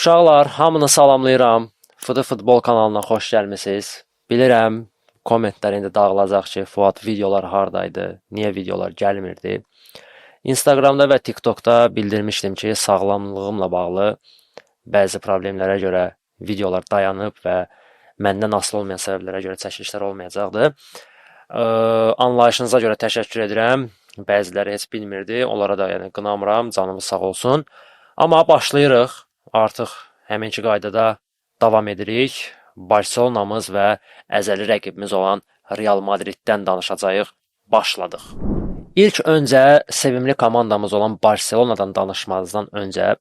Uşaqlar, hamını salamlayıram. Fıdı Futbol kanalına xoş gəlmisiniz. Bilirəm, kommentlər indi dağılacaq ki, Fuad videolar hardaydı, niyə videolar gəlmirdi. Instagramda və TikTokda bildirmişdim ki, sağlamlığımla bağlı bəzi problemlərə görə videolar dayanıb və məndən asılı olmayan səbəblərə görə çəkilişlər olmayacaqdı. Anlayışınıza görə təşəkkür edirəm. Bəziləri heç bilmirdi, onlara da yəni qınamıram, canımız sağ olsun. Amma başlayırıq. Artıq həminki qaydada davam edirik. Barselonamız və əzəli rəqibimiz olan Real Madriddən danışacağıq. Başladıq. İlk öncə sevimli komandamız olan Barselonadan danışmazdan öncə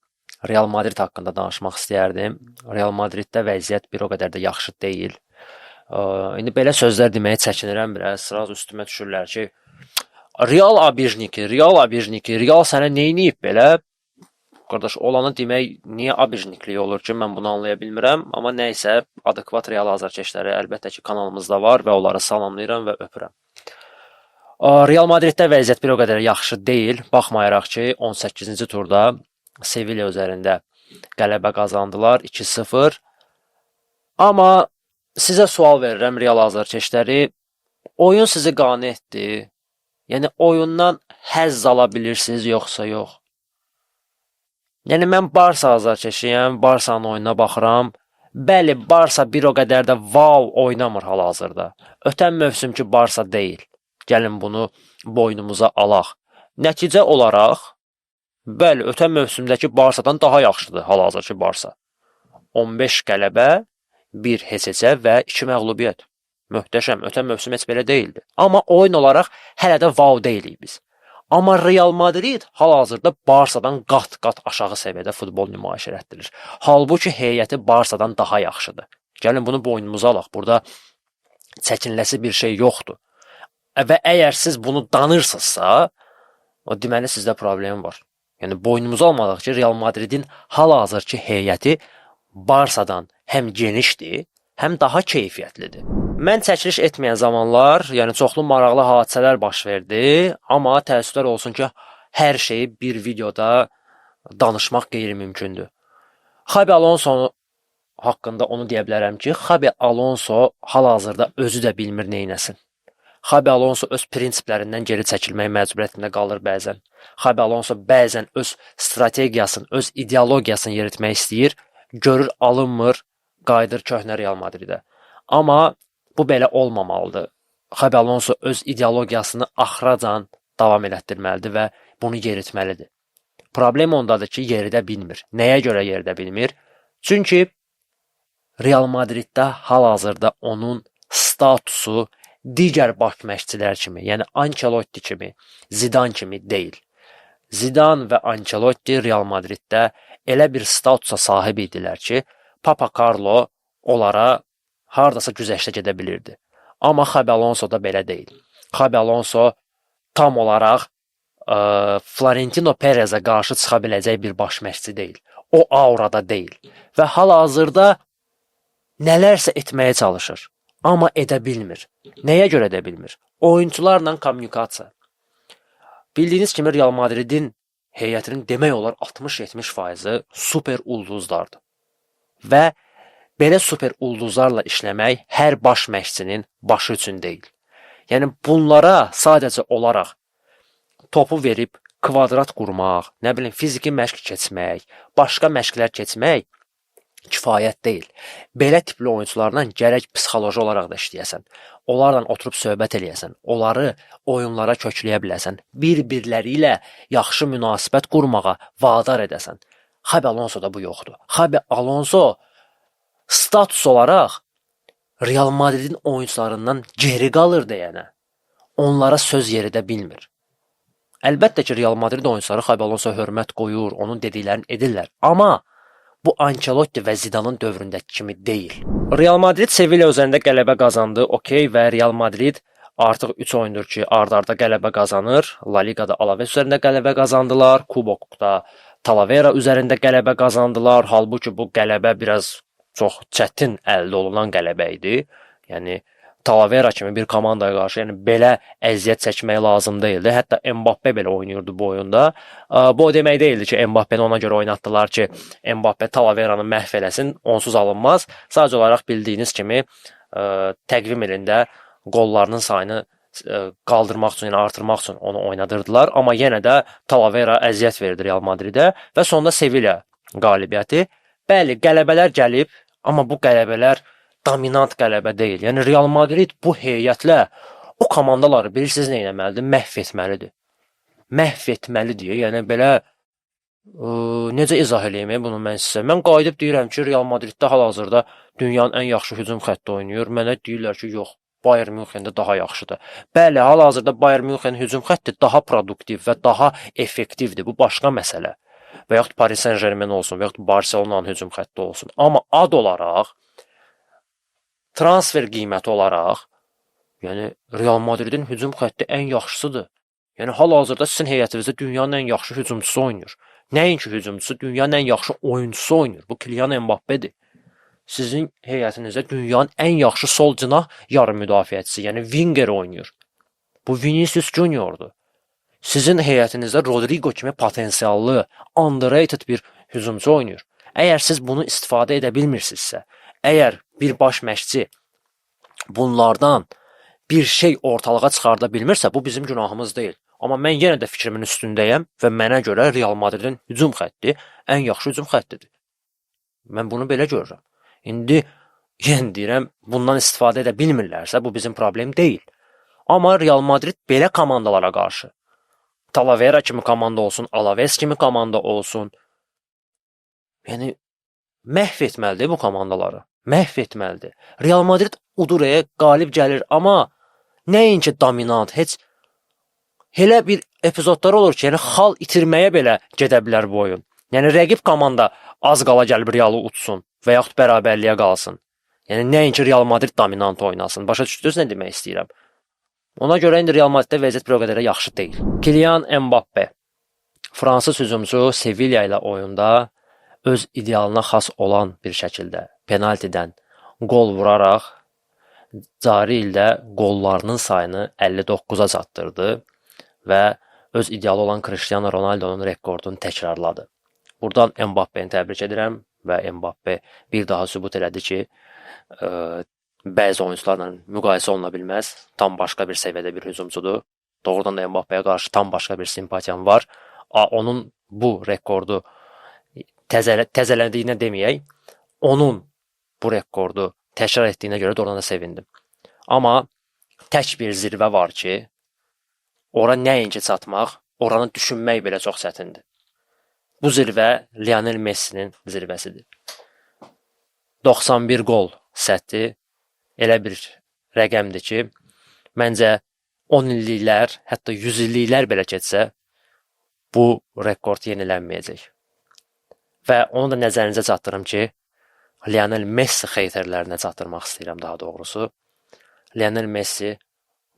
Real Madrid haqqında danışmaq istəyərdim. Real Madriddə vəziyyət bir o qədər də yaxşı deyil. İndi belə sözlər deməyə çəkinirəm biraz. Sıraz üstümə düşürlər ki, Real abijniki, Real sənə neyniyib belə? Qardaş, olanı demək niyə abijniklik olur ki, mən bunu anlaya bilmirəm. Amma nəysə, adekvat Real azarkeşləri əlbəttə ki, kanalımızda var və onları salamlayıram və öpürəm. Real Madriddə vəziyyət bir o qədər yaxşı deyil. Baxmayaraq ki, 18-ci turda Sevilla üzərində qələbə qazandılar 2-0. Amma sizə sual verirəm Real azarkeşləri. Oyun sizi qane etdi. Yəni oyundan həzz ala bilirsiniz yoxsa yox? Yəni mən Barsa azarkeşiyəm, Barsanın oyununa baxıram. Bəli, Barsa bir o qədər də wow oynamır hal-hazırda. Ötən mövsümki Barsa deyil. Gəlin bunu boynumuza alaq. Nəticə olaraq, bəli, ötən mövsümdəki Barsadan daha yaxşıdır hal-hazırki Barsa. 15 qələbə, 1 heçəcə və 2 məğlubiyyət. Möhtəşəm, ötən mövsüm heç belə deyildi. Amma oyun olaraq hələ də wow deyilik biz. Amma Real Madrid hal-hazırda Barsadan qat-qat aşağı səviyyədə futbol nümayiş etdirir. Halbuki heyəti Barsadan daha yaxşıdır. Gəlin bunu boynumuza alaq. Burada çəkinləsi bir şey yoxdur. Və əgər siz bunu danırsınızsa, o deməli sizdə problem var. Yəni boynumuza almalıyıq ki, Real Madridin hal-hazırki heyəti Barsadan həm genişdir, həm daha keyfiyyətlidir. Mən çəkiliş etməyən zamanlar, yəni çoxlu maraqlı hadisələr baş verdi, amma təəssüflər olsun ki, hər şeyi bir videoda danışmaq qeyri-mümkündür. Xabi Alonso haqqında onu deyə bilərəm ki, Xabi Alonso hal-hazırda özü də bilmir neynəsin. Xabi Alonso öz prinsiplərindən geri çəkilmək məcburiyyətində qalır bəzən. Xabi Alonso bəzən öz strategiyasını, öz ideologiyasını yeritmək istəyir, görür alınmır, qayıdır köhnə Real Madridə. Amma bu belə olmamalıdır. Xabi Alonso öz ideologiyasını axıracan davam elətdirməlidir və bunu yeritməlidir. Problem ondadır ki, yeridə bilmir. Nəyə görə yeridə bilmir? Çünki Real Madriddə hal-hazırda onun statusu digər baş məşqçilər kimi, yəni Ancelotti kimi, Zidane kimi deyil. Zidane və Ancelotti Real Madriddə elə bir statusa sahib idilər ki, Papa Carlo onlara hardasa güzəştə gedə bilirdi. Amma Xabi Alonso da belə deyil. Xabi Alonso tam olaraq Florentino Perezə qarşı çıxa biləcək bir baş məşqçi deyil. O aurada deyil. Və hal-hazırda nələrsə etməyə çalışır. Amma edə bilmir. Nəyə görə edə bilmir? Oyunçularla kommunikasiya. Bildiyiniz kimi Real Madridin heyətinin demək olar 60-70% super ulduzlardır. Və belə super ulduzlarla işləmək hər baş məşqçinin başı üçün deyil. Yəni bunlara sadəcə olaraq topu verib kvadrat qurmaq, nə bilim fiziki məşq keçmək, başqa məşqlər keçmək kifayət deyil. Belə tipli oyunçularla gərək psixoloji olaraq da işləyəsən. Onlarla oturub söhbət eləyəsən. Onları oyunlara kökləyə biləsən. Bir-birləri ilə yaxşı münasibət qurmağa vadar edəsən. Xabi Alonso'da bu yoxdur. Xabi Alonso status olaraq Real Madridin oyuncularından geri qalır deyənə. Onlara söz yeridə bilmir. Əlbəttə ki, Real Madrid oyuncuları Xabi Alonso hörmət qoyur, onun dediklərini edirlər. Amma bu Ancelotti və Zidane'ın dövründəki kimi deyil. Real Madrid Sevilla üzərində qələbə qazandı, okey, və Real Madrid artıq 3 oyundur ki, ard-arda qələbə qazanır. La Ligada Alaves üzərində qələbə qazandılar, Kubokda Talavera üzərində qələbə qazandılar. Halbuki bu qələbə biraz çox çətin əldə olunan qələbə idi. Yəni Talavera kimi bir komandaya qarşı, yəni belə əziyyət çəkmək lazım deyildi. Hətta Mbappe belə oynayırdı bu oyunda. Bu o demək deyildi ki, Mbappeni ona görə oynatdılar ki, Mbappe Talaveranı məhv eləsin, onsuz alınmaz. Sadəcə olaraq bildiyiniz kimi təqvim ilində qollarının sayını qaldırmaq üçün, yəni artırmaq üçün onu oynadırdılar. Amma yenə də Talavera əziyyət verdi Real Madridə və sonda Sevilla qalibiyyəti. Bəli, qələbələr gəlib, amma bu qələbələr dominant qələbə deyil. Yəni Real Madrid bu heyətlə o komandaları bilirsiniz nə etməlidir? Məhv etməlidir. Məhv etməlidir. Yəni belə necə izah eləyim bunu mən sizə? Mən qayıdıb deyirəm ki, Real Madriddə hal-hazırda dünyanın ən yaxşı hücum xətti oynayır. Mənə deyirlər ki, yox, Bayern Münxendə daha yaxşıdır. Bəli, hal-hazırda Bayern Münxenin hücum xətti daha produktiv və daha effektivdir. Bu başqa məsələ. Və yaxud Paris Saint-Germain olsun, və yaxud Barcelona'nın hücum xətti olsun. Amma ad olaraq transfer qiyməti olaraq, yəni Real Madridin hücum xətti ən yaxşısıdır. Yəni hal-hazırda sizin heyətinizdə dünyanın ən yaxşı hücumçusu oynayır. Nəinki hücumçusu, dünyanın ən yaxşı oyunçusu oynayır. Bu Kylian Mbappe'dir. Sizin heyətinizdə dünyanın ən yaxşı sol cinah yarım müdafiəçisi, yəni winger oynayır. Bu Vinicius Junior'dur. Sizin heyətinizdə Rodrigo kimi potensiallı, underrated bir hücumçu oynayır. Əgər siz bunu istifadə edə bilmirsinizsə, əgər bir baş məşqçi bunlardan bir şey ortalığa çıxarda bilmirsə, bu bizim günahımız deyil. Amma mən yenə də fikrimin üstündəyəm və mənə görə Real Madridin hücum xətti ən yaxşı hücum xəttidir. Mən bunu belə görürəm. İndi yenə deyirəm, bundan istifadə edə bilmirlərsə, bu bizim problem deyil. Amma Real Madrid belə komandalara qarşı, Talavera kimi komanda olsun, Alaves kimi komanda olsun, yəni məhv etməlidir bu komandaları. Məhv etməlidir. Real Madrid Uduraya qalib gəlir, amma nəinki dominant, heç elə bir epizodlar olur ki, yəni xal itirməyə belə gedə bilər bu oyun. Yəni rəqib komanda az qala gəlib Realı utsun və yaxud bərabərliyə qalsın. Yəni nəinki Real Madrid dominant oynasın. Başa düşdünüz nə demək istəyirəm? Ona görə indi Real Madriddə vəziyyət bir o qədər yaxşı deyil. Kylian Mbappe, Fransız hücumçu Sevilla ilə oyunda öz idealına xas olan bir şəkildə penaltidən qol vuraraq cari ildə qollarının sayını 59-a çatdırdı və öz idealı olan Cristiano Ronaldo'nun rekordunu təkrarladı. Buradan Mbappe'ni təbrik edirəm və Mbappe bir daha sübut elədi ki, bəzi oyuncularla müqayisə oluna bilməz. Tam başqa bir səviyyədə bir hücumçudur. Doğrudan da Mbappe'yə qarşı tam başqa bir simpatiyam var. Onun bu rekordu təzələdiyinə deməyək, onun bu rekordu təkrar etdiyinə görə doğrudan da sevindim. Amma tək bir zirvə var ki, ora nəinki çatmaq, oranı düşünmək belə çox çətindir. Bu zirvə Lionel Messi'nin zirvəsidir. 91 qol səthi elə bir rəqəmdir ki, məncə 10 illiklər, hətta 100 illiklər belə keçsə, bu rekord yenilənməyəcək. Və onu da nəzərinizə çatdırım ki, Lionel Messi xeyterlərinə çatdırmaq istəyirəm daha doğrusu. Lionel Messi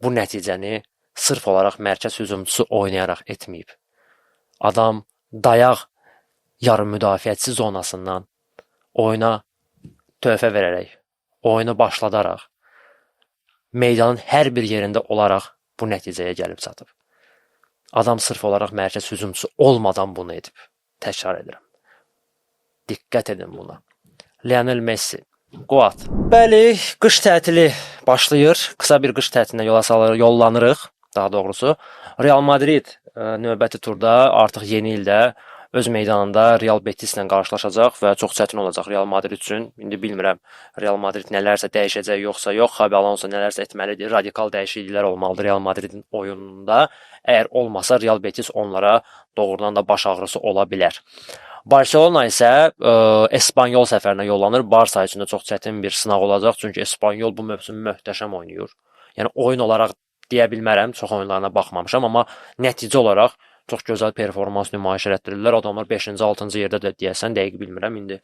bu nəticəni sırf olaraq mərkəz hücumçusu oynayaraq etməyib. Adam dayaq yarım müdafiəçi zonasından oyuna töhfə verərək, oyunu başladaraq, meydanın hər bir yerində olaraq bu nəticəyə gəlib çatıb. Adam sırf olaraq mərkəz hücumçusu olmadan bunu edib. Təkrar edirəm. Diqqət edin buna. Lionel Messi, Quat. Bəli, qış tətili başlayır. Qısa bir qış tətilinə yollanırıq, daha doğrusu. Real Madrid növbəti turda artıq yeni ildə öz meydanında Real Betis ilə qarşılaşacaq və çox çətin olacaq Real Madrid üçün. İndi bilmirəm, Real Madrid nələrsə dəyişəcək yoxsa yox, Xabi Alonso nələrsə etməlidir. Radikal dəyişikliklər olmalıdır Real Madridin oyununda. Əgər olmasa Real Betis onlara doğrudan da baş ağrısı ola bilər. Barcelona isə Espanyol səfərinə yollanır. Barça üçün də çox çətin bir sınaq olacaq. Çünki Espanyol bu mövsüm möhtəşəm oynayır. Yəni oyun olaraq deyə bilmərəm, çox oyunlarına baxmamışam, amma nəticə olaraq çox gözəl performans nümayiş etdirirlər. Adamlar 5-ci, 6-cı yerdə də deyəsən, dəqiq bilmirəm. İndi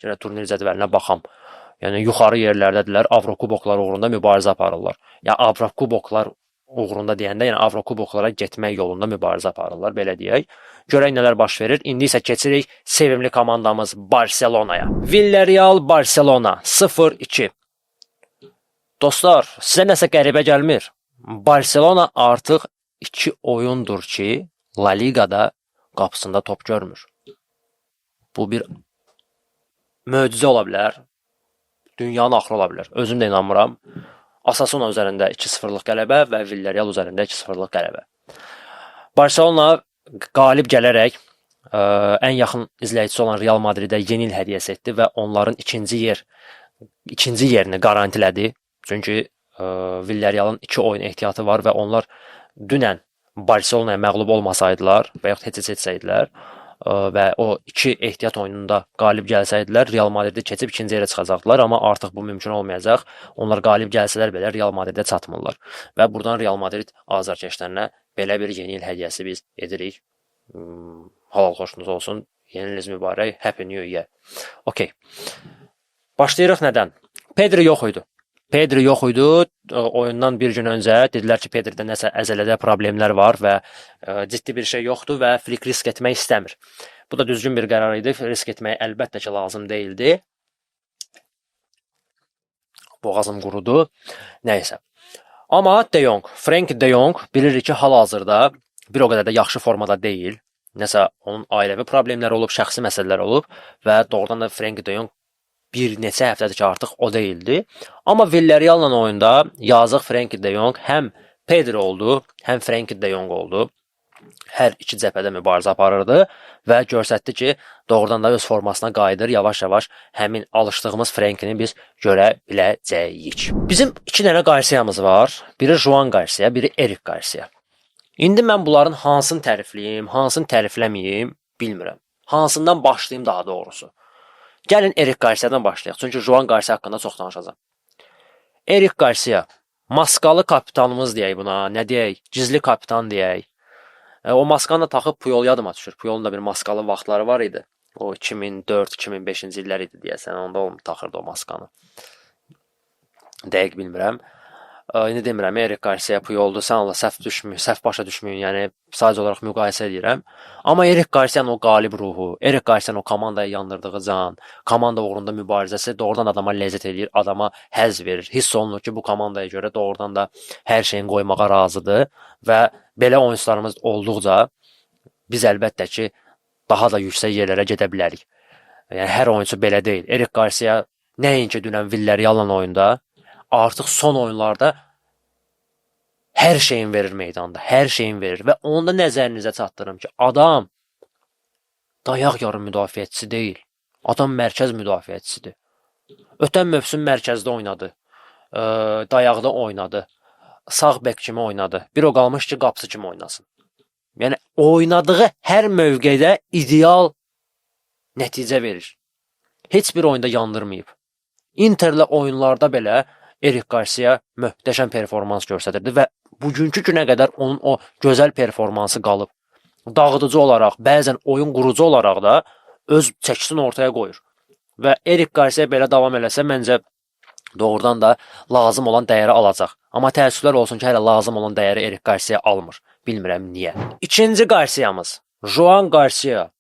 yenə turnir cədvəlinə baxam. Yəni yuxarı yerlərdədirlər. Avrokuboklar uğrunda mübarizə aparırlar. Ya Avrokuboklar uğrunda deyəndə, yəni Avrokuboklara getmək yolunda mübarizə aparırlar, belə deyək. Görək nələr baş verir. İndi isə keçirik sevimli komandamız Barcelona'ya. Villarreal Barcelona 0-2. Dostlar, sizə nəsə qəribə gəlmir. Barselona artıq 2 oyundur ki, La Ligada qapısında top görmür. Bu bir möcüzə ola bilər. Dünyanın axırı ola bilər. Özüm də inanmıram. Osasuna üzərində 2-0-lıq qələbə və Villarreal üzərində 2-0-lıq qələbə. Barselona qalib gələrək ən yaxın izləyicisi olan Real Madridə yeni il hədiyyəsi etdi və onların ikinci yerini garantilədi. Çünki Villarrealın 2 oyun ehtiyatı var və onlar dünən Barselonaya məğlub olmasaydılar və yaxud heç etsəydilər və o 2 ehtiyat oyununda qalib gəlsəydilər, Real Madridi keçib ikinci yerə çıxacaqdılar, amma artıq bu mümkün olmayacaq. Onlar qalib gəlsələr belə Real Madridə çatmırlar. Və buradan Real Madrid azarkeşlərinə belə bir yeni il hədiyyəsi biz edirik. Halal xoşunuz olsun. Yeni iliniz mübarək. Happy New Year. Okay. Başlayırıq nədən? Pedri yox idi. Pedri yox idi. Oyundan bir gün öncə dedilər ki, Pedridə nəsə əzələdə problemlər var və ciddi bir şey yoxdur və Flick risk etmək istəmir. Bu da düzgün bir qərar idi. Risk etmək əlbəttə ki, lazım deyildi. Boğazım qurudu. Nəysə. Amma De Jong, Frank De Jong bilirik ki, hal-hazırda bir o qədər də yaxşı formada deyil. Nəsə onun ailəvi problemləri olub, şəxsi məsələlər olub və doğrudan da Frank De Jong bir neçə həftədir ki, artıq o deyildi. Amma Villarreal-la oyunda yazıq Frank De Jong həm Pedri oldu, həm Frank De Jong oldu. Hər iki cəbhədə mübarizə aparırdı və göstərdi ki, doğrudan da öz formasına qayıdır. Yavaş-yavaş həmin alışdığımız Frankini biz görə biləcəyik. Bizim 2 dənə Garcia'mız var. Biri Juan Garcia, biri Eric Garcia. İndi mən bunların hansını tərifləyim, hansını tərifləməyim bilmirəm. Hansından başlayım daha doğrusu. Gəlin Eric Garcia'dan başlayaq. Çünki Juan Garcia haqqında çox danışacağam. Eric Garcia, maskalı kapitanımız deyək buna, nə deyək, gizli kapitan deyək. O maskanı da taxıb Puyol yadıma düşür. Puyolun da bir maskalı vaxtları var idi. O 2004-2005-ci illər idi deyəsən, onda taxırdı o maskanı. Dəqiq bilmirəm. İndi demirəm, Eric Garcia Puyoldur, sən Allah səhv başa düşməyin, yəni sadəcə olaraq müqayisə edirəm. Amma Eric Garcia'nın o qalib ruhu, Eric Garcia'nın o komandaya yandırdığı can, komanda uğrunda mübarizəsi doğrudan adama ləzzət edir, adama həzz verir. Hiss olunur ki, bu komandaya görə doğrudan da hər şeyin qoymağa razıdır və belə oyunçularımız olduqca biz əlbəttə ki, daha da yüksək yerlərə gedə bilərik. Yəni hər oyunçu belə deyil. Eric Garcia nəinki dünən Villarreal-la oyunda, artıq son oyunlarda hər şeyin verir meydanda, hər şeyin verir və onu da nəzərinizə çatdırım ki, adam dayaq yarım müdafiəçisi deyil, adam mərkəz müdafiəçisidir. Ötən mövsüm mərkəzdə oynadı, dayaqda oynadı, sağ bek kimi oynadı, bir o qalmış ki, qapısı kimi oynasın. Yəni, oynadığı hər mövqedə ideal nəticə verir. Heç bir oyunda yandırmayıb. Interlə oyunlarda belə Eric Garcia möhtəşəm performans göstərirdi və bugünkü günə qədər onun o gözəl performansı qalıb. Dağıdıcı olaraq, bəzən oyun qurucu olaraq da öz çəkisini ortaya qoyur. Və Eric Garcia belə davam eləsə, məncə doğrudan da lazım olan dəyəri alacaq. Amma təəssüflər olsun ki, hələ lazım olan dəyəri Eric Garcia almır. Bilmirəm niyə. İkinci Garcia'mız, Juan Garcia.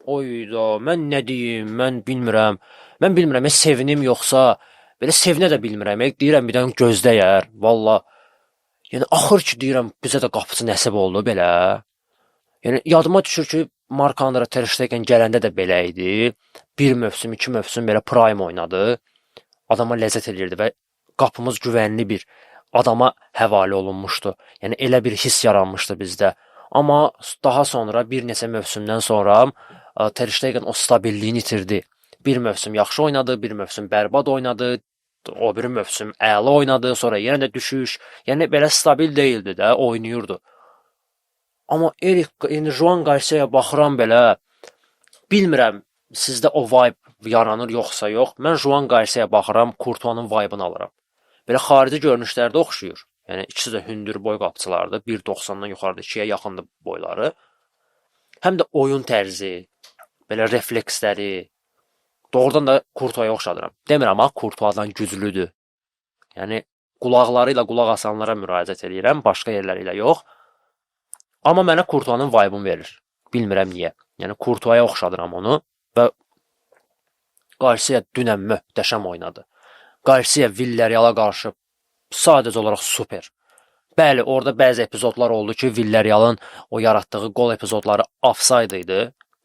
Oyda, mən nə deyim, mən bilmirəm. Mən bilmirəm, sevinim yoxsa... Belə sevinə də bilmirəm, deyirəm bir dənə gözdəyər, valla. Yəni, axır ki, deyirəm, bizə də qapıcı nəsib oldu, belə. Yəni, yadıma düşür ki, Marc-Andre ter Stegen gələndə də belə idi. Bir mövsüm, 2 mövsüm belə prime oynadı. Adama ləzzət edirdi və qapımız güvənli bir adama həvalə olunmuşdu. Yəni, elə bir hiss yaranmışdı bizdə. Amma daha sonra, bir neçə mövsümdən sonra ter Stegen o stabilliyini itirdi. Bir mövsüm yaxşı oynadı, bir mövsüm bərbad oynadı. O bir mövsüm əla oynadı, sonra yenə də düşüş. Yəni belə stabil deyildi də, oynayırdı. Amma Juan Garcia'ya baxıram belə, bilmirəm sizdə o vibe yaranır yoxsa yox. Mən Juan Garcia'ya baxıram, Courtois-nın vibe-ını alıram. Belə xarici görünüşlərdə oxşuyur. Yəni ikisi də hündür boy qapıçılardır. 1.90-dan yuxarıda 2-yə yaxındır boyları. Həm də oyun tərzi, belə refleksləri, doğrudan da Courtois-ya oxşadıram. Demirəm, amma Courtois-dan güclüdür. Yəni, qulaqları ilə qulaq asanlara müraciət edirəm, başqa yerləri ilə yox. Amma mənə Courtois-nın vibe-ını verir. Bilmirəm niyə. Yəni, Courtois-ya oxşadıram onu və Garcia dünən möhtəşəm oynadı. Garcia Villarreal-a qarşı sadəcə olaraq super. Bəli, orada bəzi epizodlar oldu ki, Villarrealın o yaratdığı qol epizodları ofsayd idi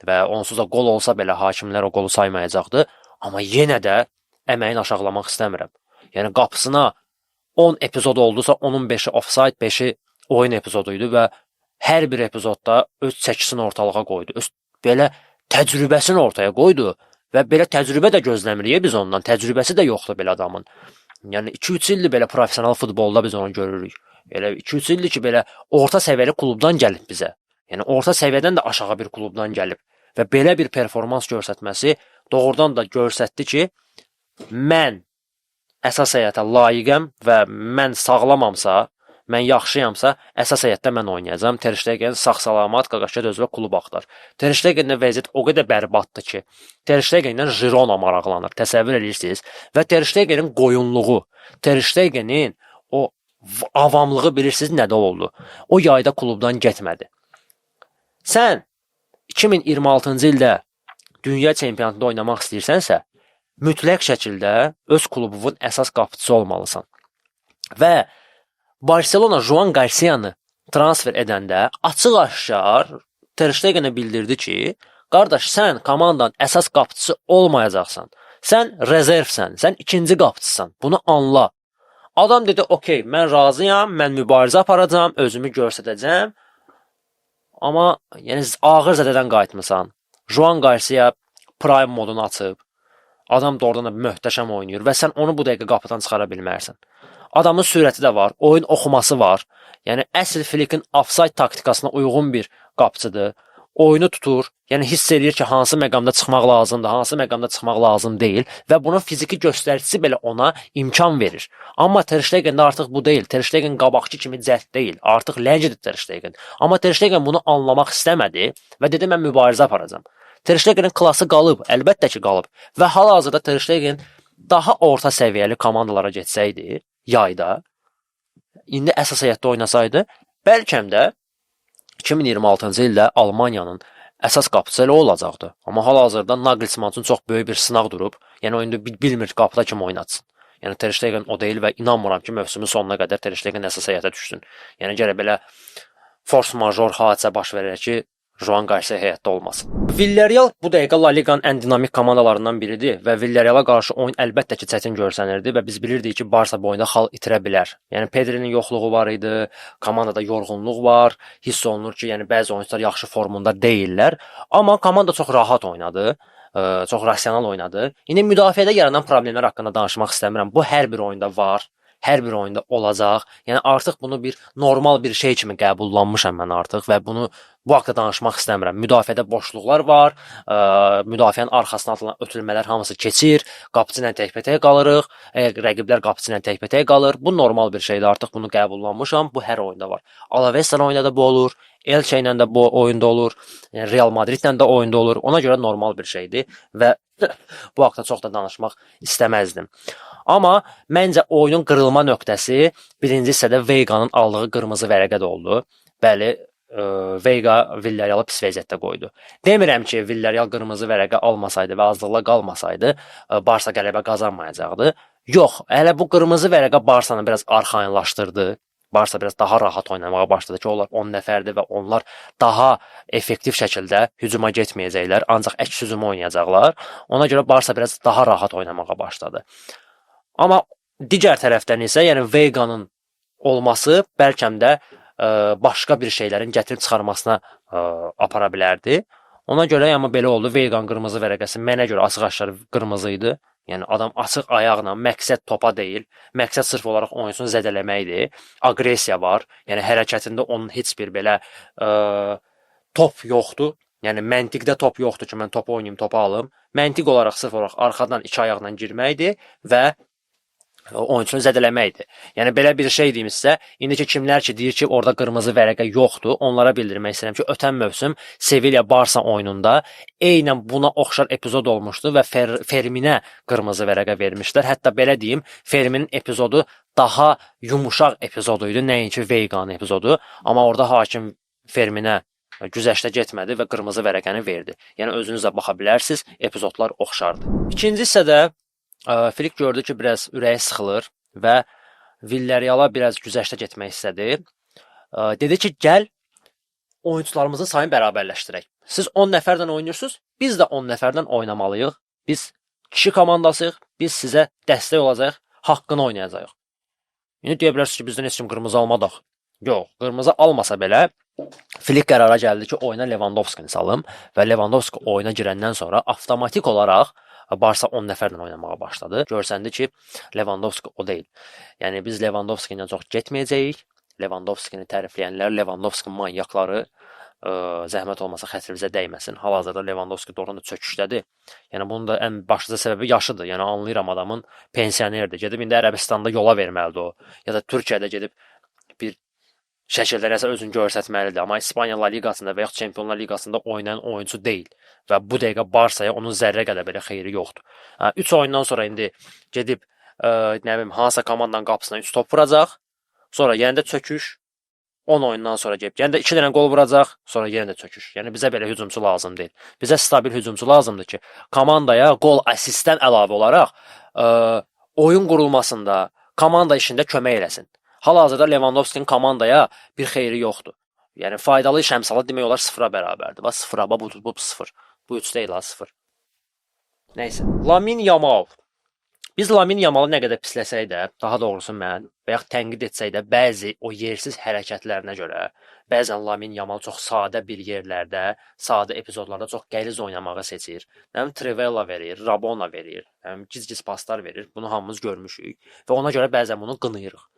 və onsuz da qol olsa belə hakimlər o qolu saymayacaqdı. Amma yenə də əməyin aşağılamaq istəmirəm. Yəni qapısına 10 epizod oldusa, onun 5-i ofsayd, 5-i oyun epizodu idi və hər bir epizodda öz çəkisini ortalığa qoydu. Öz belə təcrübəsini ortaya qoydu və belə təcrübə də gözləmirik biz ondan. Təcrübəsi də yoxdur belə adamın. Yəni 2-3 ildir belə professional futbolda biz onu görürük. Elə 2-3 ildir ki, belə orta səviyyəli klubdan gəlib bizə. Yəni orta səviyyədən də aşağı bir klubdan gəlib və belə bir performans göstərməsi doğrudan da göstərdi ki, mən əsas heyətə layiqəm və mən sağlamamsa, mən yaxşıyamsa, əsas heyətdə mən oynayacağam. Ter Stegen sağ-salamat qaqaşa dözüb klub axtar. Ter Stegenlə vəziyyət o qədər bərbaddır ki, Ter Stegenlə Girona maraqlanır. Təsəvvür edirsiniz? Və Ter Stegenin qoyunluğu, Ter Stegenin o avamlığı bilirsiniz nədə oldu? O yayda klubdan getmədi. Sən 2026-cı ildə dünya çempionatında oynamaq istəyirsənsə, mütləq şəkildə öz klubunun əsas qapıçısı olmalısan. Və Barcelona Joan Garcia'nı transfer edəndə açıq-aşkar Ter Stegenə bildirdi ki, qardaş, sən komandanın əsas qapıçısı olmayacaqsan. Sən rezervsən, sən ikinci qapıçısan. Bunu anla. Adam dedi, okey, mən razıyam, mən mübarizə aparacağam, özümü göstərəcəm. Amma yəni ağır zədədən qayıtmısan. Joan Garcia prime modunu açıb. Adam da oradan da möhtəşəm oynayır və sən onu bu dəqiqə qapıdan çıxara bilmərsən. Adamın sürəti də var, oyun oxuması var. Yəni əsl Flick'in offside taktikasına uyğun bir qapıçıdır. Oyunu tutur, yəni hiss edir ki, hansı məqamda çıxmaq lazımdır, hansı məqamda çıxmaq lazım deyil və bunun fiziki göstəricisi belə ona imkan verir. Amma Ter Stegen'də artıq bu deyil. Ter Stegen qabaqçı kimi cəhd deyil. Artıq ləngədir Ter Stegen. Amma Ter Stegen bunu anlamaq istəmədi və dedi, mən mübarizə aparacağam. Ter Stegen'in klası qalıb, əlbəttə ki, qalıb və hal-hazırda Ter Stegen daha orta səviyyəli komandalara getsəydi, yayda, indi əsas heyətdə oynasaydı, bəlkə də 2026-cı ildə Almaniyanın əsas qapıçısı elə olacaqdı. Amma hal-hazırda Nagelsmann üçün çox böyük bir sınaq durub. Yəni oyunda bilmir qapıda kim oynatsın. Yəni Ter Stegen o deyil və inanmıram ki, mövsümün sonuna qədər Ter Stegen əsas heyətə düşsün. Yəni gərək belə force major hadisə baş verər ki, Joan Garcia heyətdə olmasın. Villarreal bu dəqiqə La Liqanın ən dinamik komandalarından biridir və Villarreala qarşı oyun əlbəttə ki, çətin görsənirdi və biz bilirdik ki, Barsa bu oyunda xal itirə bilər. Yəni Pedri'nin yoxluğu var idi, komandada yorğunluq var, hiss olunur ki, yəni bəzi oyunçular yaxşı formunda deyillər, amma komanda çox rahat oynadı, çox rasional oynadı. İndi müdafiədə yaranan problemlər haqqında danışmaq istəmirəm. Bu hər bir oyunda var. Hər bir oyunda olacaq. Yəni artıq bunu bir normal bir şey kimi qəbullanmışam mən artıq və bunu bu haqqda danışmaq istəmirəm. Müdafiədə boşluqlar var, müdafiənin arxasına atılan ötürmələr hamısı keçir, qapıçı ilə təkbətək qalırıq, rəqiblər qapıçı ilə təkbətək qalır. Bu normal bir şeydir, artıq bunu qəbullanmışam. Bu hər oyunda var. Alaves-lə oyunda da bu olur, Elche ilə də bu oyunda olur, Real Madrid-lə də oyunda olur. Ona görə normal bir şeydir və bu haqqda çox da danışmaq istəməzdim. Amma məncə oyunun qırılma nöqtəsi birinci hissədə Veiganın aldığı qırmızı vərəqə də oldu. Bəli, Veiga Villarrealı pis vəziyyətdə qoydu. Demirəm ki, Villarreal qırmızı vərəqə almasaydı və azlıqla qalmasaydı, Barsa qələbə qazanmayacaqdı. Yox, hələ bu qırmızı vərəqə Barsanı biraz arxayınlaşdırdı. Barsa biraz daha rahat oynamağa başladı ki, onlar 10 nəfərdir və onlar daha effektiv şəkildə hücuma getməyəcəklər, ancaq əks hücuma oynayacaqlar. Ona görə Barsa biraz daha rahat oynamağa başladı. Amma digər tərəfdən isə, yəni Veiganın olması bəlkə də başqa bir şeylərin gətirib çıxarmasına apara bilərdi. Ona görə amma belə oldu. Veigan qırmızı vərəqəsi mənə görə açıq-aşkar qırmızı idi. Yəni adam açıq ayaqla, məqsəd topa deyil, məqsəd sırf olaraq oyuncunu zədələməkdir. Aqressiya var. Yəni hərəkətində onun heç bir belə top yoxdur. Yəni məntiqdə top yoxdur ki, mən topu oynayım, topu alım. Məntiq olaraq sırf olaraq arxadan iki ayaqla girməkdir və oyuncunu zədələməkdir. Yəni belə bir şey deyim sizə. İndiki kimlər ki deyir ki, orada qırmızı vərəqə yoxdur, onlara bildirmək istəyirəm ki, ötən mövsüm Sevilla Barsa oyununda eynən buna oxşar epizod olmuşdu və Ferminə qırmızı vərəqə vermişlər. Hətta belə deyim, Ferminin epizodu daha yumuşaq epizodu idi, nəinki Veiganın epizodu. Amma orada hakim Ferminə güzəştə getmədi və qırmızı vərəqəni verdi. Yəni özünüz də baxa bilərsiniz, epizodlar oxşardır. İkinci hissədə Flick gördü ki, biraz ürəyi sıxılır və Villarreal-a biraz güzəştə getmək istədi. Dedi ki, gəl oyuncularımızın sayını bərabərləşdirək. Siz 10 nəfərdən oynayırsınız, biz də 10 nəfərdən oynamalıyıq. Biz kişi komandasıyıq, biz sizə dəstək olacağıq, haqqını oynayacağıq. İndi deyə bilərsiniz ki, bizdən heç kim qırmızı almadıq. Yox, qırmızı almasa belə Flick qərara gəldi ki, oyuna Lewandowski-ni salım və Lewandowski oyuna girəndən sonra avtomatik olaraq Barsa 10 nəfərlə oynamağa başladı. Görsəndi ki, Lewandowski o deyil. Yəni biz Lewandowski ilə çox getməyəcəyik. Lewandowski-ni tərifləyənlər, Lewandowski manyakları, zəhmət olmasa xətrimizə dəyməsin. Hal-hazırda Lewandowski doğrudan da çöküşdədir. Yəni bunun da ən başlıca səbəbi yaşıdır. Yəni anlayıram adamın pensionerdir. Gedib indi Ərəbistanda yola verməlidir o. Ya da Türkiyədə gedib bir şəkildə nəsə özünü göstərməlidir. Amma İspaniya La Liqasında və ya Çempionlar Liqasında oynayan oyuncu deyil. Və bu dəqiqə Barsaya onun zərrə qədər belə xeyri yoxdur. 3 oyundan sonra indi gedib nə bilim hansısa komandanın qapısına 3 top vuracaq. Sonra yenə də çöküş. 10 oyundan sonra gəlib yenə də 2 dənə qol vuracaq, sonra yenə də çöküş. Yəni bizə belə hücumçu lazım deyil. Bizə stabil hücumçu lazımdır ki, komandaya qol assistdən əlavə olaraq oyun qurulmasında, komanda işində kömək eləsin. Hal-hazırda Lewandowski-nin komandaya bir xeyri yoxdur. Yəni faydalı iş əmsalı demək olar 0-a bərabərdir. Bax 0-a, bu 0. Bu 3 deyil ha 0. Nəysə, Lamine Yamal. Biz Lamine Yamalı nə qədər pisləsək də, daha doğrusu mən və ya tənqid etsək də bəzi o yersiz hərəkətlərinə görə, bəzən Lamine Yamal çox sadə bir yerlərdə, sadə epizodlarda çox qəliz oynamağı seçir. Nəm Trivela verir, Rabona verir, giz-giz paslar verir. Bunu hamımız görmüşük və ona görə bəzən bunu qınayırıq.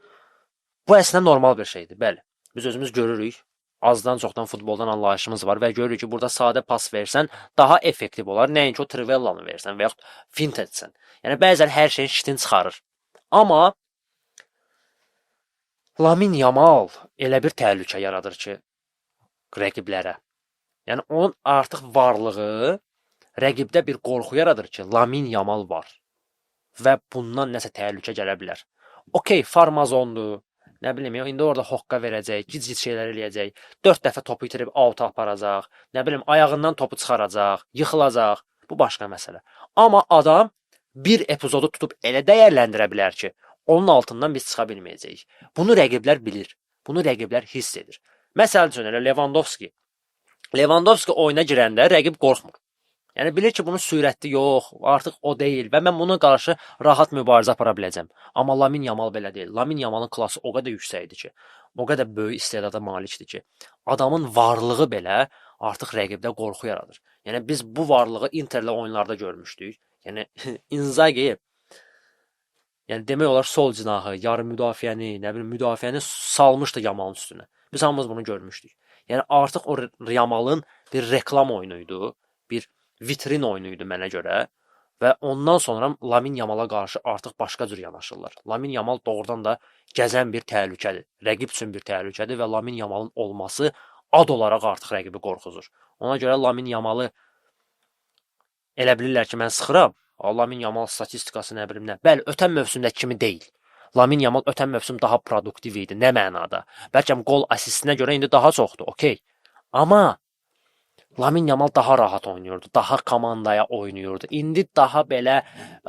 Bu əslində normal bir şeydir, bəli. Biz özümüz görürük. Azdan çoxdan futboldan anlayışımız var və görürük ki, burada sadə pas versən daha effektiv olar. Nəinki o Trivellanı versən və yaxud fint etsən. Yəni bəzən hər şeyin şitin çıxarır. Amma Lamine Yamal elə bir təhlükə yaradır ki, rəqiblərə. Yəni onun artıq varlığı rəqibdə bir qorxu yaradır ki, Lamine Yamal var və bundan nəsə təhlükə gələ bilər. Okey, farmazondur. Nə bilim, indi orada hoqqa verəcək, gic-gic şeylər eləyəcək, 4 dəfə topu itirib out-a aparacaq, nə bilim, ayağından topu çıxaracaq, yıxılacaq, bu başqa məsələ. Amma adam bir epizodu tutub elə dəyərləndirə bilər ki, onun altından biz çıxa bilməyəcəyik. Bunu rəqiblər bilir, bunu rəqiblər hiss edir. Məsəl üçün, elə Lewandowski oyuna girəndə rəqib qorxmur. Yəni bilir ki, bunun sürətli yox, artıq o deyil və mən buna qarşı rahat mübarizə apara biləcəm. Amma Lamine Yamal belə deyil. Lamine Yamalın klası o qədər yüksəkdir ki, o qədər böyük istedada malikdir ki, adamın varlığı belə artıq rəqibdə qorxu yaradır. Yəni biz bu varlığı Interlə oyunlarda görmüşdük. Yəni Inzaghi demək olar sol cinahı, yarım müdafiəni, nə bilim müdafiəni salmışdı Yamalın üstünə. Biz hamımız bunu görmüşdük. Yəni artıq o Yamalın bir reklam oyunuydu, bir vitrin oyunuydu mənə görə və ondan sonra Lamine Yamala qarşı artıq başqa cür yanaşırlar. Lamine Yamal doğrudan da gəzən bir təhlükədir. Rəqib üçün bir təhlükədir və Lamine Yamalın olması ad olaraq artıq rəqibi qorxuzur. Ona görə Lamine Yamalı elə bilirlər ki, mən sıxıram. Lamine Yamal statistikası nə bilim nə. Bəli, ötən mövsümdəki kimi deyil. Lamine Yamal ötən mövsüm daha produktiv idi. Nə mənada? Bəlkə gol assistinə görə indi daha çoxdur, okey. Amma Lamine Yamal daha rahat oynayırdı, daha komandaya oynayırdı. İndi daha belə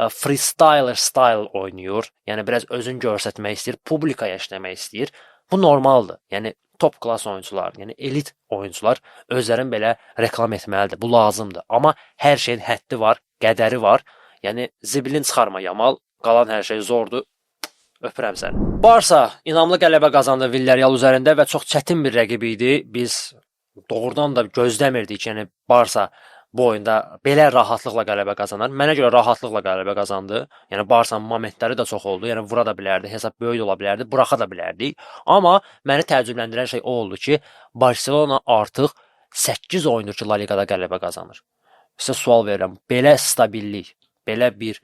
freestyler style oynayır. Yəni biraz özünü göstərmək istəyir, publikaya işləmək istəyir. Bu normaldır. Yəni top klass oyunçular, yəni elit oyunçular özlərini belə reklam etməlidir. Bu lazımdır. Amma hər şeyin həddi var, qədəri var. Yəni zibilin çıxarma Yamal, qalan hər şey zordur. Öpürəm səni. Barsa inamlı qələbə qazandı Villarreal üzərində və çox çətin bir rəqib idi. Biz doğrudan da gözləmirdik ki, yəni Barsa bu oyunda belə rahatlıqla qələbə qazanar. Mənə görə rahatlıqla qələbə qazandı. Yəni Barsanın momentləri də çox oldu. Yəni vura da bilərdi, hesab böyük ola bilərdi, buraxa da bilərdik. Amma məni təəccübləndirən şey o oldu ki, Barselona artıq 8 oyundur ki, La Ligada qələbə qazanır. Sizə sual verirəm. Belə stabillik, belə bir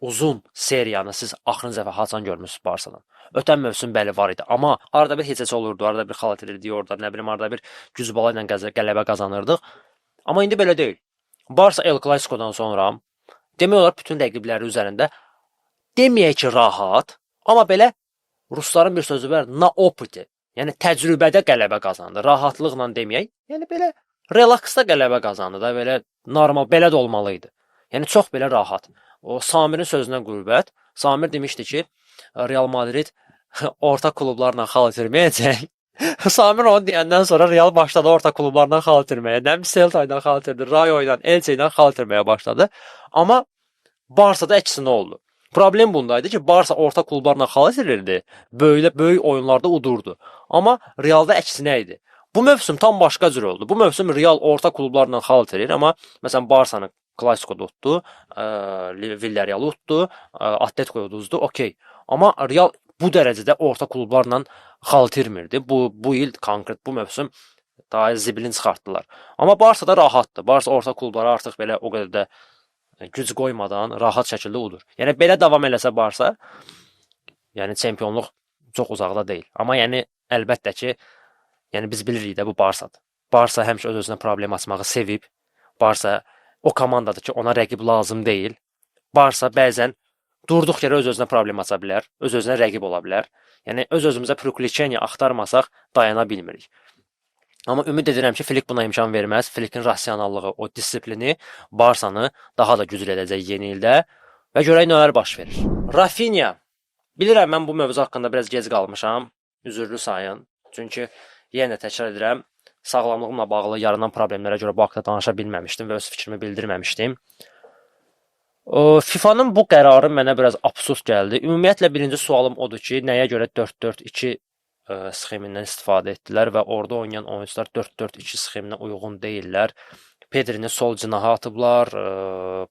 uzun seriyanı siz axırıncı dəfə haçan görmüsünüz Barsadan? Ötən mövsüm bəli var idi, amma arada bir heç olurdu, arada bir xalat edirdi orada, nə bilim, arada bir güzbala ilə qələbə qazanırdıq. Amma indi belə deyil. Barsa El Clasico'dan sonra demək olar bütün rəqibləri üzərində deməyək ki, rahat, amma belə rusların bir sözü var, na opiti. Yəni təcrübədə qələbə qazandı. Rahatlıqla deməyək, yəni belə relaksda qələbə qazandı da, belə normal, belə də olmalı idi. Yəni çox belə rahat. O Samir'in sözünə qüvvət. Samir demişdi ki, Real Madrid orta klublarla xal itirməyəcək. Samir onu deyəndən sonra Real başladı orta klublarla xal itirməyə. Nə Celta ilə xal itirdi, Rayo ilə, Elche ilə xal itirməyə başladı. Amma Barsada əksinə oldu. Problem bundaydı ki, Barsa orta klublarla xal itirirdi. Böyük oyunlarda udurdu. Amma Realda əksinə idi. Bu mövsüm tam başqa cür oldu. Bu mövsüm Real orta klublarla xal itirir, amma məsələn Barsanı Klasikoda utdu, Villarreal utdu, Atletico'yu uduzdu, okey. Amma Real bu dərəcədə orta klublarla xal itirmirdi. Bu il konkret bu mövsüm daha zibilin çıxartdılar. Amma Barsa da rahatdır. Barsa orta klublara artıq belə o qədər də güc qoymadan rahat şəkildə udur. Yəni belə davam eləsə Barsa, yəni çempionluq çox uzaqda deyil. Amma yəni əlbəttə ki, yəni biz bilirik də bu Barsadır. Barsa həmişə öz-özünə problem açmağı sevib. Barsa o komandadır ki, ona rəqib lazım deyil. Barsa bəzən durduq yerə öz-özünə problem aça bilər, öz-özünə rəqib ola bilər. Yəni öz-özümüzə privilegiya axtarmasaq dayana bilmirik. Amma ümid edirəm ki, Flick buna imkan verməz. Flickin rasionallığı, o disiplini Barsanı daha da güclü edəcək yeni ildə və görək nələr baş verir. Rafinha. Bilirəm mən bu mövzu haqqında biraz gec qalmışam. Üzürlü sayın. Çünki yenə təkrar edirəm, sağlamlığımla bağlı yaranan problemlərə görə bu haqda danışa bilməmişdim və öz fikrimi bildirməmişdim. FIFA'nın bu qərarı mənə biraz absurd gəldi. Ümumiyyətlə birinci sualım odur ki, nəyə görə 4-4-2 sxemindən istifadə etdilər və orada oynayan oyuncular 4-4-2 sxeminə uyğun deyillər. Pedrini sol cinaha atıblar,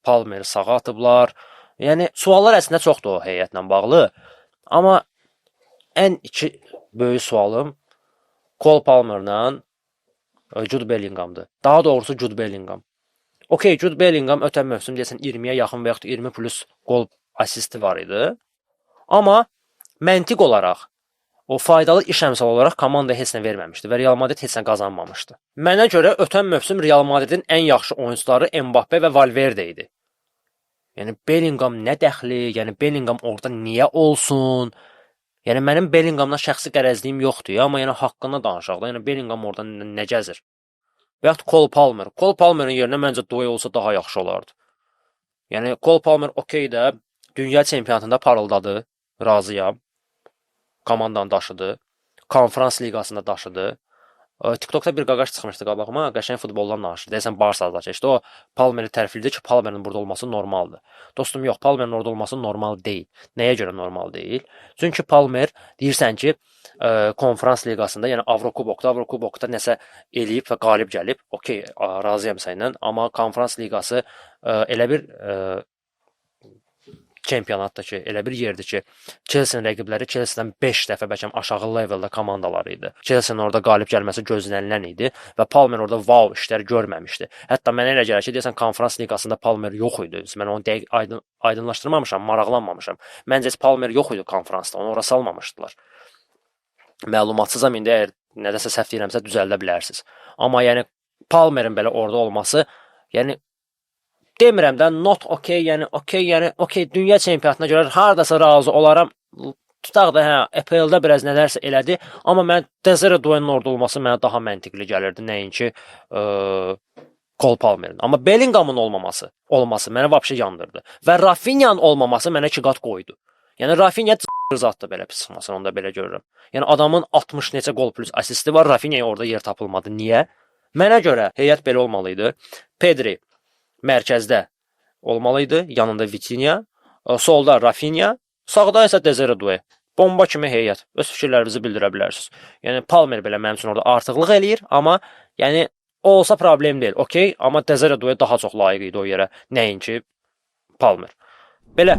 Palmeri sağa atıblar. Yəni suallar əslində çoxdur o heyətlə bağlı. Amma ən iki böyük sualım Cole Palmer'la Jude Bellingham'dır. Daha doğrusu Jude Bellingham. Okey, Jude Bellingham ötən mövsüm deyəsən 20-yə yaxın və yaxud 20 plus gol asisti var idi. Amma məntiq olaraq o faydalı iş əmsal olaraq komandaya heç nə verməmişdi və Real Madrid heç nə qazanmamışdı. Mənə görə ötən mövsüm Real Madridin ən yaxşı oyuncuları Mbappe və Valverde idi. Yəni Bellingham nə dəxli, yəni Bellingham orada niyə olsun? Yəni mənim Bellinghamdan şəxsi qərəzliyim yoxdur, amma yəni haqqında danışaq da, yəni Bellingham orada nə gəzir? Və yaxud Cole Palmer. Cole Palmerin yerinə məncə Doué olsa daha yaxşı olardı. Yəni Cole Palmer okey də dünya çempionatında parıldadı, razıyam. Komandanı daşıdı, konferans liqasında daşıdı. TikTokda bir qaqaş çıxmışdı qabağıma, qəşəng futboldan danışır. Deyəsən Barsadan keçdi. O Palmeri tərifləyirdi ki, Palmerin burada olması normaldır. Dostum, yox, Palmerin orada olması normal deyil. Nəyə görə normal deyil? Çünki Palmer deyirsən ki, konferans liqasında, yəni Avrokubokda nəsə eləyib və qalib gəlib. Okey, razıyam səninlə, amma konferans liqası elə bir çempionatda ki, elə bir yerdir ki, Chelsea-nin rəqibləri Chelsea-dən 5 dəfə bəlkə aşağı leveldə komandaları idi. Chelsea-nin orada qalib gəlməsi gözlənilən idi və Palmer orada wow işlər görməmişdi. Hətta mənə elə gəlir ki, deyəsən konferans liqasında Palmer yox idi. Mən onu dəqiq aydınlaşdırmamışam, maraqlanmamışam. Məncə heç Palmer yox idi konferansda, onu ora salmamışdılar. Məlumatsızam, indi əgər nədəsə səhv deyirəmsə düzəldə bilərsiniz. Amma yəni Palmerin belə orada olması, yəni demirəm də not okey, yəni okey, dünya çempionatına görə hardasa razı olaram. Tutaq da hə, EPL-də biraz nələrsə elədi, amma mən Desire Doué'nin orada olması mənə daha məntiqli gəlirdi, nəinki Cole Palmer'in. Amma Bellingham'ın olması mənə vəbşə yandırdı. Və Rafinha'nın olmaması mənə 2 qat qoydu. Yəni Rafinha zatdır belə pis çıxmasın, onu da belə görürəm. Yəni adamın 60 neçə gol plus asisti var, Rafinha'ya orada yer tapılmadı. Niyə? Mənə görə heyət belə olmalıydı. Pedri mərkəzdə olmalıydı, yanında Vitinha, solda Rafinha, sağda isə Desire Doué. Bomba kimi heyət. Öz fikirlərinizi bildirə bilərsiniz. Yəni Palmer belə mənim üçün orada artıqlıq eləyir, amma yəni o olsa problem deyil. Okey, amma Desire Doué daha çox layiq idi o yerə, nəinki Palmer. Belə,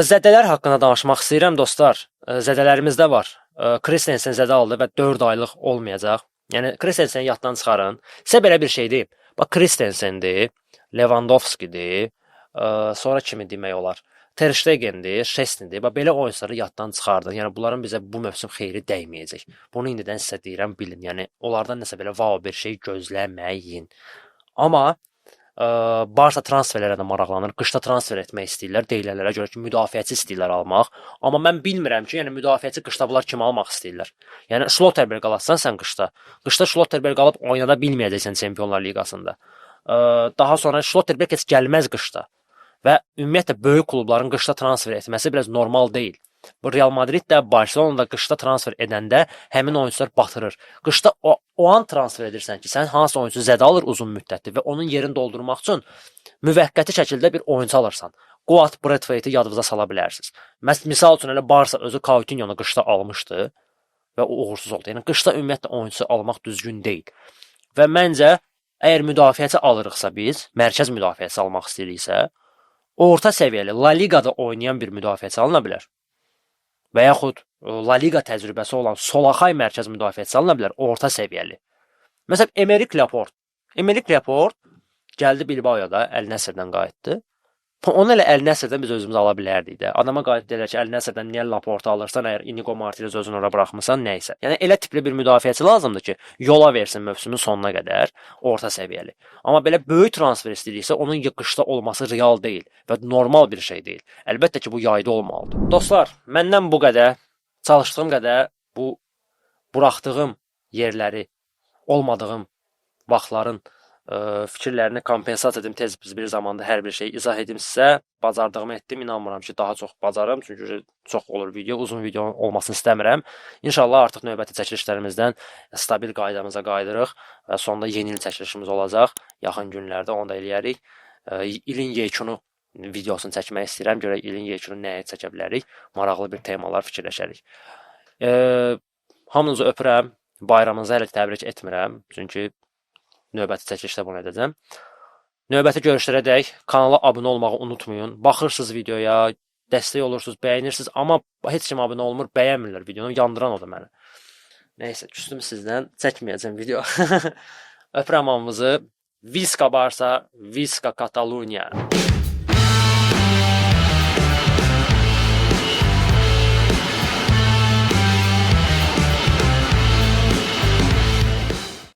zədələr haqqında danışmaq istəyirəm dostlar. Zədələrimiz də var. Christensen zədə aldı və 4 aylıq olmayacaq. Yəni Christenseni yaddan çıxarın. Sizə belə bir şey deyim. Bax Christensendir, Lewandowski'dir, sonra kimi demək olar? Ter Stegen'dir, Szczesny'dir. Bax belə oyuncuları yaddan çıxardın. Yəni bunların bizə bu mövsüm xeyri dəyməyəcək. Bunu indidən sizə deyirəm, bilin. Yəni onlardan nəsə belə wow bir şey gözləməyin. Amma Barsa transferlərə də maraqlanır. Qışda transfer etmək istəyirlər. Deyilənlərə görə ki, müdafiəçi istəyirlər almaq. Amma mən bilmirəm ki, yəni müdafiəçi qışda bunlar kimi almaq istəyirlər. Yəni Schlotterberg alatsan sən qışda. Qışda Schlotterberg alıb oynada bilməyəcəksən Çempionlar Liqasında. Daha sonra Schlotterberg heç gəlməz qışda. Və ümumiyyətlə böyük klubların qışda transfer etməsi biraz normal deyil. Bu Real Madrid də Barcelona da qışda transfer edəndə həmin oyunçular batırır. Qışda o an transfer edirsən ki, sən hansı oyunçu zədə alır uzun müddətli və onun yerini doldurmaq üçün müvəqqəti şəkildə bir oyunçu alırsan. Qoat Bradford-i yadınıza sala bilərsiniz. Misal üçün elə Barça özü Coutinho-nu qışda almışdı və o uğursuz oldu. Yəni qışda ümumiyyətlə oyunçu almaq düzgün deyil. Və məncə əgər müdafiəçi alırıqsa biz, mərkəz müdafiəçisi almaq istəyiriksə, orta səviyyəli La Liqada oynayan bir müdafiəçi alına bilər. Və yaxud La Liqa təcrübəsi olan solaxay mərkəz müdafiəçisi alına bilər, orta səviyyəli. Məsələn, Emerick Laporte. Emerick Laporte gəldi Bilbao'ya da, Əl Nəsrdən qayıtdı. Onu elə Əl Nəsrdən biz özümüz ala bilərdik də. Adama qayıt deyirlər ki, Əl Nəsrdən niyə Laporte alırsan, əgər Inigo Martinez özünü ora buraxmısan, nəysə. Yəni elə tipli bir müdafiəçi lazımdır ki, yola versin mövsümün sonuna qədər, orta səviyyəli. Amma belə böyük transfer istəyiriksə, onun qışda olması real deyil və normal bir şey deyil. Əlbəttə ki, bu yayda olmalıdır. Dostlar, məndən bu qədər, çalışdığım qədər bu buraxdığım yerləri, olmadığım vaxtların fikirlərini kompensasiya edim, tez bir zamanda hər bir şeyi izah edim sizə. Bacardığımı etdim, inanmıram ki, daha çox bacarım, çünki çox olur video, uzun video olmasını istəmirəm. İnşallah artıq növbəti çəkilişlərimizdən stabil qaydamıza qayıdırıq və sonda yeni il çəkilişimiz olacaq. Yaxın günlərdə onu da eləyərik. İlin yekunu videosunu çəkmək istəyirəm, görək ilin yekunu nəyə çəkə bilərik. Maraqlı bir temalar fikirləşərik. Hamınızı öpürəm. Bayramınızı hələ təbrik etmirəm, çünki növbəti çəkilişdə bunu edəcəm. Növbəti görüşlərədək kanala abunə olmağı unutmayın. Baxırsınız videoya, dəstək olursunuz, bəyənirsiniz, amma heç kim abunə olmur, bəyənmirlər videonu, yandıran o da məni. Nəysə, küstüm sizdən, çəkməyəcəm video. Öpürəm hamınızı. Visca Barça, Visca Catalunya.